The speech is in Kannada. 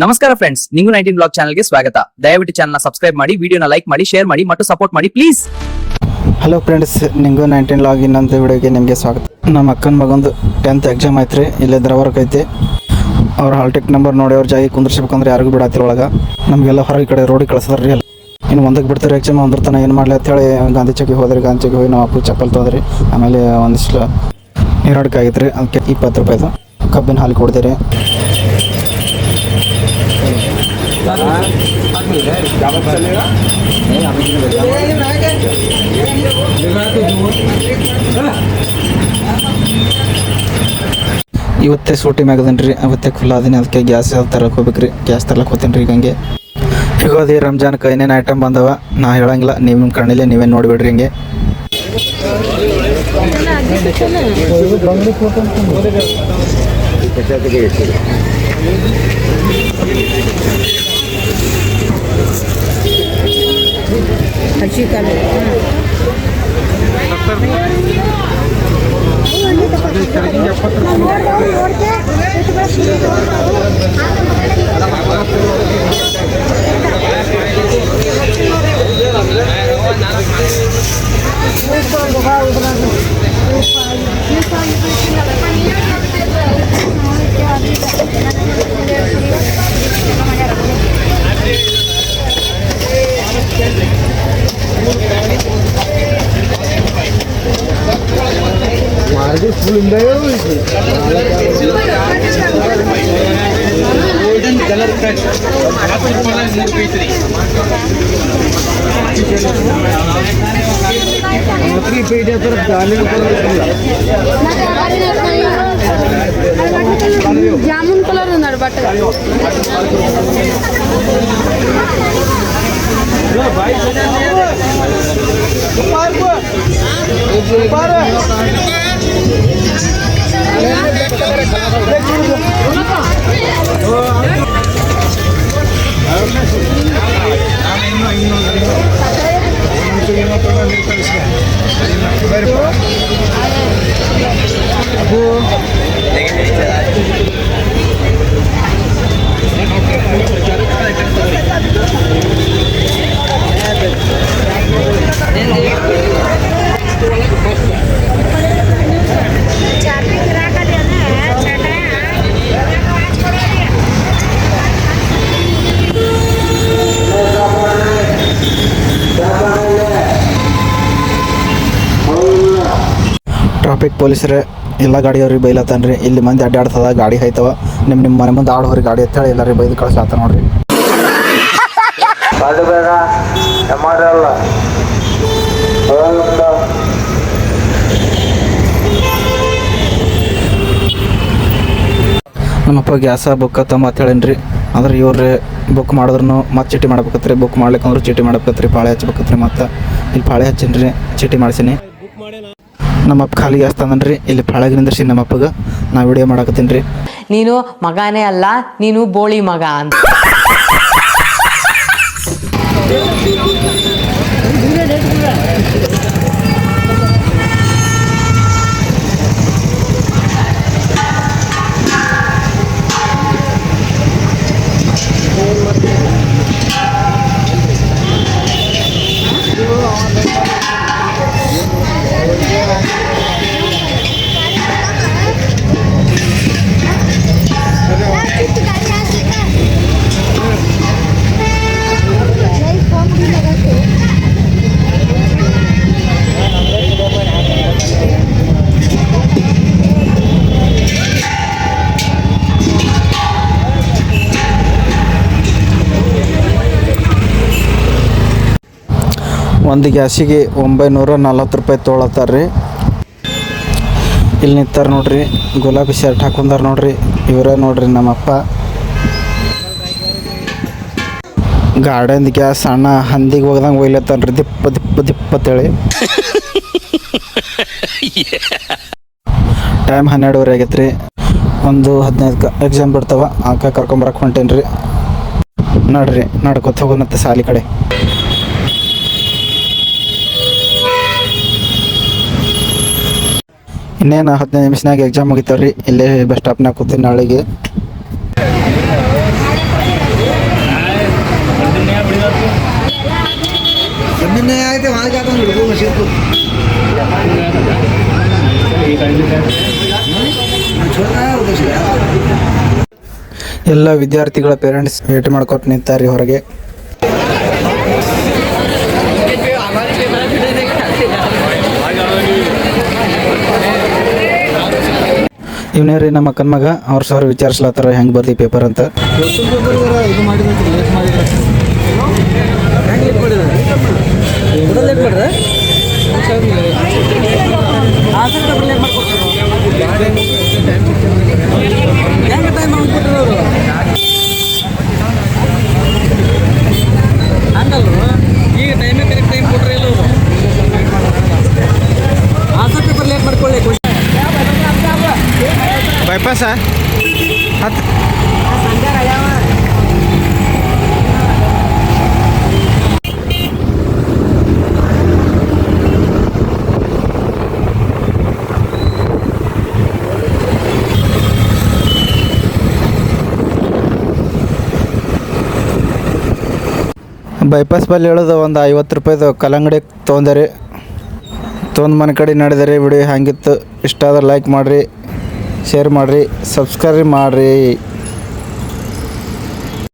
ನಮಸ್ಕಾರ ಫ್ರೆಂಡ್ಸ್, ನಿಂಗು 19 ಬ್ಲಾಗ್ ಚಾನಲ್ಗೆ ಸ್ವಾಗತ. ದಯವಿಟ್ಟು ಚಾನಲ್ನ ಸಬ್ಸ್ಕ್ರೈಬ್ ಮಾಡಿ, ವಿಡಿಯೋನ ಲೈಕ್ ಮಾಡಿ, ಶೇರ್ ಮಾಡಿ ಮತ್ತು ಸಪೋರ್ಟ್ ಮಾಡಿ please. Hello friends, Ningu 19 blog ಇನ್ನೊಂದು ವಿಡಿಯೋಗೆ ನಿಮಗೆ ಸ್ವಾಗತ. ನಮ್ಮ ಅಕ್ಕನ ಮಗಂದು 10th ಎಕ್ಸಾಮ್ ಐತ್ರಿ. ಇಲ್ಲೇ ದ್ರವರ್ಕ್ ಐತಿ. ಅವ್ರ ಹಾಲ್ ಟಿಕೆಟ್ ನಂಬರ್ ನೋಡಿ ಅವ್ರ ಜಾಗಿ ಕುಂದ್ರಿಸ್ಬೇಕಂದ್ರೆ ಯಾರಿಗೂ ಬಿಡತ್ತಿರ ಒಳಗೆ. ನಮಗೆಲ್ಲ ಹೊರಗೆ ಕಡೆ ರೋಡಿಗೆ ಕಳಿಸಿದ್ರಿ. ಅಲ್ಲ ಇನ್ನು ಒಂದಕ್ಕೆ ಬಿಡ್ತಾರೆ ಎಕ್ಸಾಮ್ ಅಂದ್ರತನ ಏನು ಮಾಡಲಿ ಅಂತೇಳಿ ಗಾಂಧಿ ಚೌಕಿಗೆ ಹೋದ್ರಿ. ಗಾಂಧಿ ಚೌಕಿಗೆ ಹೋಗಿ ನಾವು ಅಪ್ಪು ಚಪ್ಪಲ್ ತೊದ್ರಿ. ಆಮೇಲೆ ಒಂದಿಷ್ಟು ನೀರಾಡಿಕೆ ಆಗಿತ್ತು. ಅದಕ್ಕೆ 20 ರೂಪಾಯಿದು ಕಬ್ಬಿನ ಹಾಲು ಕೊಡ್ತೀರಿ. ಇವತ್ತೇ ಸೂಟಿ ಮ್ಯಾಗದನ್ ರೀ. ಅವತ್ತೇ ಖುಲ್ಲ ಅದೀನಿ. ಅದಕ್ಕೆ ಗ್ಯಾಸ್ ತರಕ್ಕೆ ಹೋಗ್ಬೇಕ್ರಿ. ಗ್ಯಾಸ್ ತರ್ಲಕ್ಕೆ ಹೋಗ್ತೀನಿ ರೀ. ಈಗ ಹಂಗೆ ಈಗ ಅದೇ ರಂಜಾನ್ಗೆ ಏನೇನು ಐಟಮ್ ಬಂದವ ನಾ ಹೇಳಂಗಿಲ್ಲ, ನೀವು ನಿಮ್ಮ ಕಣ್ಣಿಲೆ ನೀವೇನು ನೋಡಿಬಿಡ್ರಿ. ಹಿಂಗೆ golden colour cut jamun colour ಬಟ್ಟೆ ಟ್ರಾಫಿಕ್ ಪೊಲೀಸರೇ ಎಲ್ಲ ಗಾಡಿಯವ್ರಿಗೆ ಬೈಲತ್ತಾನ್ರಿ. ಇಲ್ಲಿ ಮಂದಿ ಅಡ್ಡಾಡ್ತದ, ಗಾಡಿ ಐತವ, ನಿಮ್ಮ ಮನೆ ಮುಂದೆ ಆಡೋರಿ ಗಾಡಿ ಅಂತೇಳಿ ಎಲ್ಲರಿಗೆ ಬೈದು ಕಳಿಸ್ಲಾತ ನೋಡ್ರಿ. ನಮ್ಮಪ್ಪ ಗ್ಯಾಸ ಬುಕ್ ತಮ್ಮ ಅಂತ ಹೇಳೇನ್ರಿ. ಅಂದ್ರೆ ಇವ್ರು ಬುಕ್ ಮಾಡಿದ್ರು ಮತ್ತೆ ಚೀಟಿ ಮಾಡ್ಬೇಕತ್ರಿ. ಬುಕ್ ಮಾಡ್ಲಿಕ್ಕಂದ್ರೆ ಚೀಟಿ ಮಾಡ್ಬೇಕತ್ರಿ, ಪಾಳೆ ಹಚ್ಬೇಕತ್ರಿ. ಮತ್ತು ಇಲ್ಲಿ ಪಾಳೆ ಹಚ್ಚೀನಿ, ಚೀಟಿ ಮಾಡ್ಸೀನಿ. ನಮ್ಮಪ್ಪ ಖಾಲಿ ಗ್ಯಾಸ್ ತಂದನ್ರಿ. ಇಲ್ಲಿ ಪಾಳೆಗೆ ನಿಂದ್ರಿಸಿ ನಮ್ಮಪ್ಪಗೆ ನಾ ವಿಡಿಯೋ ಮಾಡಕತ್ತೀನಿ ರೀ. ನೀನು ಮಗನೇ ಅಲ್ಲ, ನೀನು ಬೋಳಿ ಮಗ ಅಂತ. ಒಂದು ಗ್ಯಾಸಿಗೆ 940 ರೂಪಾಯಿ ತೊಗೊಳತ್ತಾರ ರೀ. ಇಲ್ಲಿ ನಿಂತಾರ ನೋಡ್ರಿ, ಗುಲಾಬಿ ಶರ್ಟ್ ಹಾಕೊಂಡಾರ ನೋಡ್ರಿ. ಇವರೇ ನೋಡ್ರಿ ನಮ್ಮಪ್ಪ. ಗಾರ್ಡನ್ ಗ್ಯಾಸ್ ಅಣ್ಣ ಹಂದಿಗೆ ಹೋಗ್ದಂಗೆ ಒಯ್ಲತ್ತಾನ್ರಿ, ದಿಪ್ಪ ದಿಪ್ಪ ದಿಪ್ಪ ಅಂತೇಳಿ. ಟೈಮ್ 12:30 ಆಗೈತೆ ರೀ. ಒಂದು 15 ಎಕ್ಸಾಮ್ ಬಿಡ್ತಾವ. ಆಕ ಕರ್ಕೊಂಬರಕ್ಕೆ ಹೊಂಟೇನಿ ರೀ. ನೋಡ್ರಿ ನಡ್ಕೊತ ಹೋಗೋಣತ್ತೆ ಸಾಲಿ ಕಡೆ. ಇನ್ನೇನು 15 ನಿಮಿಷನಾಗ ಎಕ್ಸಾಮ್ ಮುಗಿತಾವ್ರಿ. ಇಲ್ಲೇ ಬಸ್ ಸ್ಟಾಪ್ನಾಗ ಕೂತೀನಿ. ನಾಳೆಗೆ ಎಲ್ಲ ವಿದ್ಯಾರ್ಥಿಗಳ ಪೇರೆಂಟ್ಸ್ ವೇಟ್ ಮಾಡ್ಕೊಟ್ಟು ನಿಂತಾರೆ ಹೊರಗೆ. ಇವನೇ ರೀ ನಮ್ಮ ಅಕ್ಕನ ಮಗ. ಅವ್ರ ಸರ್ ವಿಚಾರಿಸ್ಲತ್ತಾರ ಹೆಂಗೆ ಬರ್ದಿ ಪೇಪರ್ ಅಂತ. ಈಗ ಟೈಮೇ ಕರೆಕ್ಟ್ ಟೈಮ್ ಕೊಟ್ಟರೆ ಇಲ್ಲ ಅವರು ಆನ್ಸರ್ ಪೇಪರ್ ಲೇಟ್ ಮಾಡ್ಕೊಳ್ಳಿ. ಬೈಪಾಸ ಹತ್ತು ಬೈಪಾಸ್ ಬಲ್ಲಿ ಹೇಳೋದು ಒಂದು 50 ರೂಪಾಯಿದು ಕಲ್ಲಂಗಡಿ ತೊಗೊಂಡರಿ. ತೊಗೊಂಡು ಮನೆ ಕಡೆ ನಡೆದರೆ ವಿಡಿಯೋ ಹ್ಯಾಂಗಿತ್ತು. ಇಷ್ಟ ಆದ್ರೆ ಲೈಕ್ ಮಾಡಿರಿ, ಶೇರ್ ಮಾಡಿರಿ, ಸಬ್ಸ್ಕ್ರೈಬ್ ಮಾಡಿರಿ.